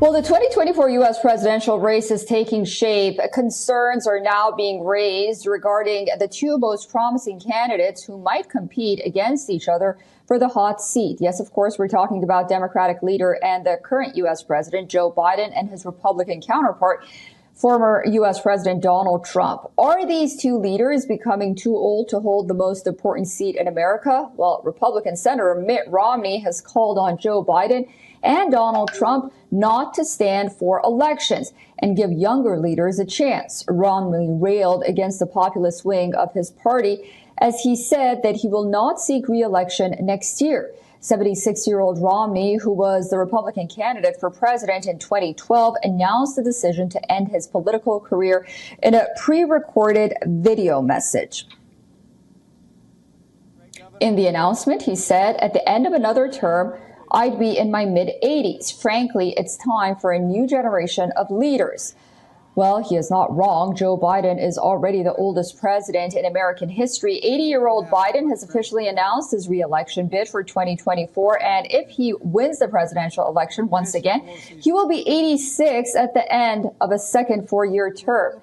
Well, the 2024 U.S. presidential race is taking shape. Concerns are now being raised regarding the two most promising candidates who might compete against each other for the hot seat. Yes, of course, we're talking about Democratic leader and the current U.S. president, Joe Biden, and his Republican counterpart, former U.S. President Donald Trump. Are these two leaders becoming too old to hold the most important seat in America? Well, Republican Senator Mitt Romney has called on Joe Biden and Donald Trump not to stand for elections and give younger leaders a chance. Romney railed against the populist wing of his party as he said that he will not seek re-election next year. 76-year-old Romney, who was the Republican candidate for president in 2012, announced the decision to end his political career in a pre-recorded video message. In the announcement, he said, "At the end of another term, I'd be in my mid-80s. Frankly, it's time for a new generation of leaders." Well, he is not wrong. Joe Biden is already the oldest president in American history. 80-year-old Biden has officially announced his re-election bid for 2024. And if he wins the presidential election once again, he will be 86 at the end of a second four-year term.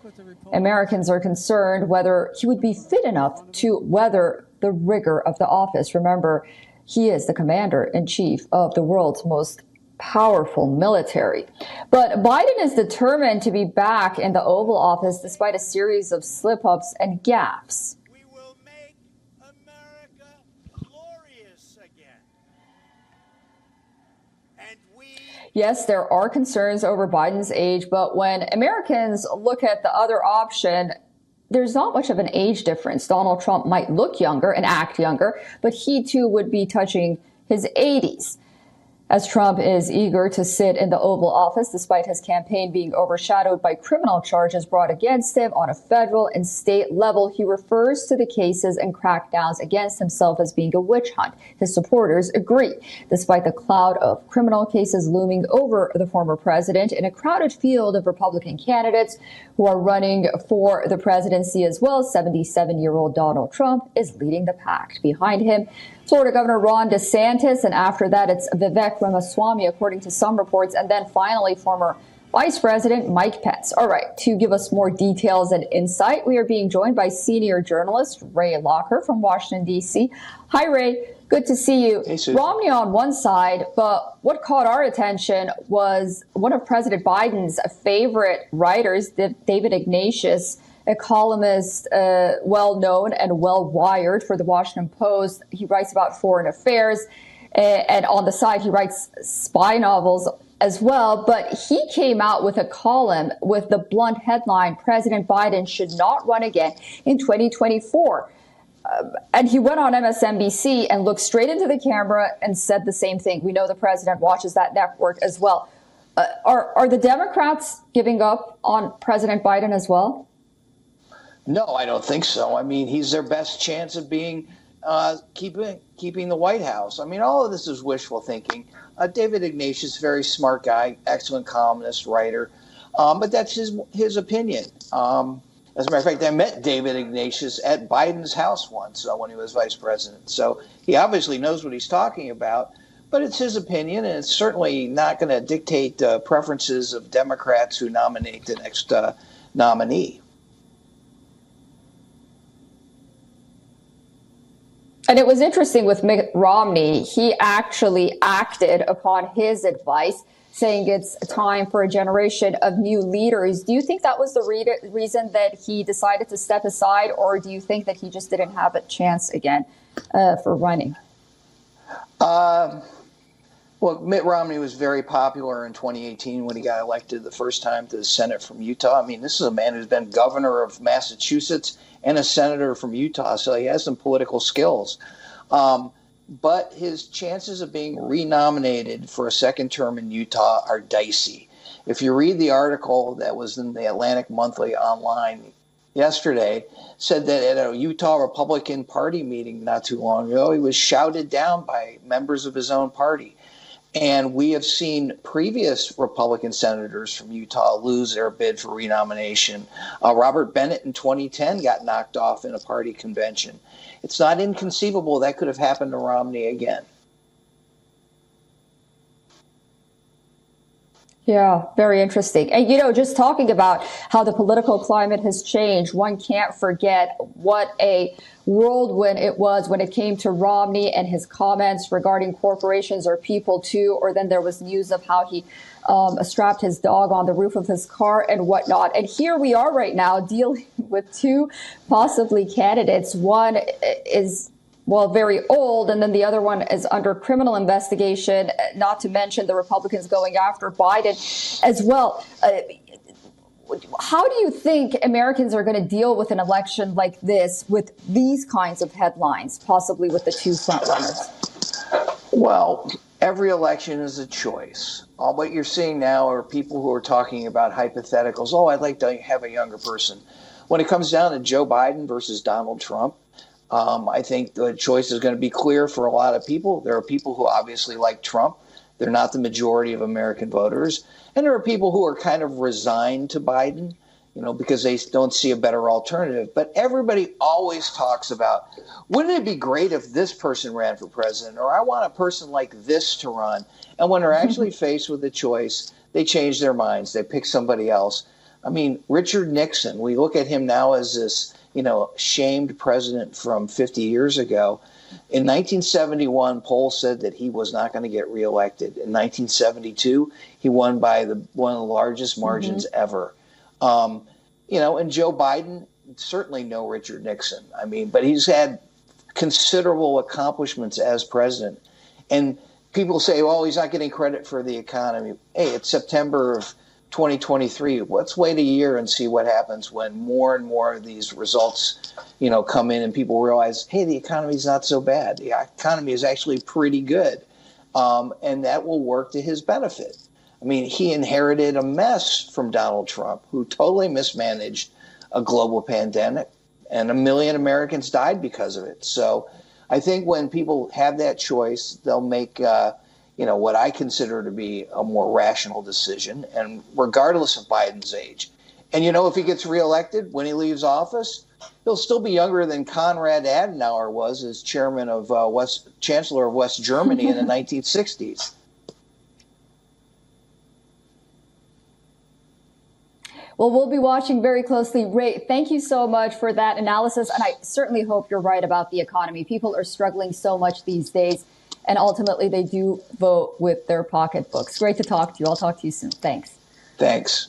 Americans are concerned whether he would be fit enough to weather the rigor of the office. Remember, he is the commander-in-chief of the world's most powerful military. But Biden is determined to be back in the Oval Office despite a series of slip-ups and gaffes. We will make America glorious again. And Yes, there are concerns over Biden's age, but when Americans look at the other option, there's not much of an age difference. Donald Trump might look younger and act younger, but he too would be touching his 80s. As Trump is eager to sit in the Oval Office despite his campaign being overshadowed by criminal charges brought against him on a federal and state level, he refers to the cases and crackdowns against himself as being a witch hunt. His supporters agree. Despite the cloud of criminal cases looming over the former president in a crowded field of Republican candidates who are running for the presidency as well, 77-year-old Donald Trump is leading the pack. Behind him, Florida Governor Ron DeSantis, and after that, it's Vivek Ramaswamy, according to some reports, and then finally, former Vice President Mike Pence. All right, to give us more details and insight, we are being joined by senior journalist Ray Locker from Washington, D.C. Hi, Ray. Good to see you. Hey, Susan. Romney on one side, but what caught our attention was one of President Biden's favorite writers, David Ignatius, a columnist well-known and well-wired for the Washington Post. He writes about foreign affairs, and on the side, he writes spy novels as well. But he came out with a column with the blunt headline, "President Biden should not run again in 2024. And he went on MSNBC and looked straight into the camera and said the same thing. We know the president watches that network as well. Are the Democrats giving up on President Biden as well? No, I don't think so. I mean, he's their best chance of being keeping the White House. I mean, all of this is wishful thinking. David Ignatius, very smart guy, excellent columnist, writer, but that's his opinion. As a matter of fact, I met David Ignatius at Biden's house once when he was vice president. So he obviously knows what he's talking about, but it's his opinion, and it's certainly not going to dictate preferences of Democrats who nominate the next nominee. And it was interesting with Mitt Romney. He actually acted upon his advice, saying it's time for a generation of new leaders. Do you think that was the reason that he decided to step aside, or do you think that he just didn't have a chance again for running? Well, Mitt Romney was very popular in 2018 when he got elected the first time to the Senate from Utah. I mean, this is a man who's been governor of Massachusetts and a senator from Utah, so he has some political skills. But his chances of being renominated for a second term in Utah are dicey. If you read the article that was in the Atlantic Monthly online yesterday, said that at a Utah Republican Party meeting not too long ago, he was shouted down by members of his own party. And we have seen previous Republican senators from Utah lose their bid for renomination. Robert Bennett in 2010 got knocked off in a party convention. It's not inconceivable that could have happened to Romney again. Yeah, very interesting. And, just talking about how the political climate has changed, one can't forget what a whirlwind it was when it came to Romney and his comments regarding corporations or people too, or then there was news of how he strapped his dog on the roof of his car and whatnot. And here we are right now dealing with two possibly candidates. One is very old, and then the other one is under criminal investigation, not to mention the Republicans going after Biden as well. How do you think Americans are going to deal with an election like this with these kinds of headlines, possibly with the two frontrunners? Well, every election is a choice. All what you're seeing now are people who are talking about hypotheticals. Oh, I'd like to have a younger person. When it comes down to Joe Biden versus Donald Trump, I think the choice is going to be clear for a lot of people. There are people who obviously like Trump. They're not the majority of American voters. And there are people who are kind of resigned to Biden, because they don't see a better alternative. But everybody always talks about, wouldn't it be great if this person ran for president? Or I want a person like this to run. And when they're actually faced with a choice, they change their minds. They pick somebody else. I mean, Richard Nixon, we look at him now as this shamed president from 50 years ago. In 1971, polls said that he was not going to get reelected. In 1972, he won by one of the largest margins ever. And Joe Biden, certainly no Richard Nixon. I mean, but he's had considerable accomplishments as president. And people say, well, he's not getting credit for the economy. Hey, it's September of 2023. Let's wait a year and see what happens when more and more of these results, come in and people realize, hey, the economy's not so bad. The economy is actually pretty good. And that will work to his benefit. I mean, he inherited a mess from Donald Trump, who totally mismanaged a global pandemic, and 1 million Americans died because of it. So I think when people have that choice, they'll make what I consider to be a more rational decision, and regardless of Biden's age. And, if he gets reelected, when he leaves office, he'll still be younger than Konrad Adenauer was as chairman of Chancellor of West Germany in the 1960s. Well, we'll be watching very closely. Ray, thank you so much for that analysis. And I certainly hope you're right about the economy. People are struggling so much these days, and ultimately they do vote with their pocketbooks. Great to talk to you. I'll talk to you soon. Thanks. Thanks.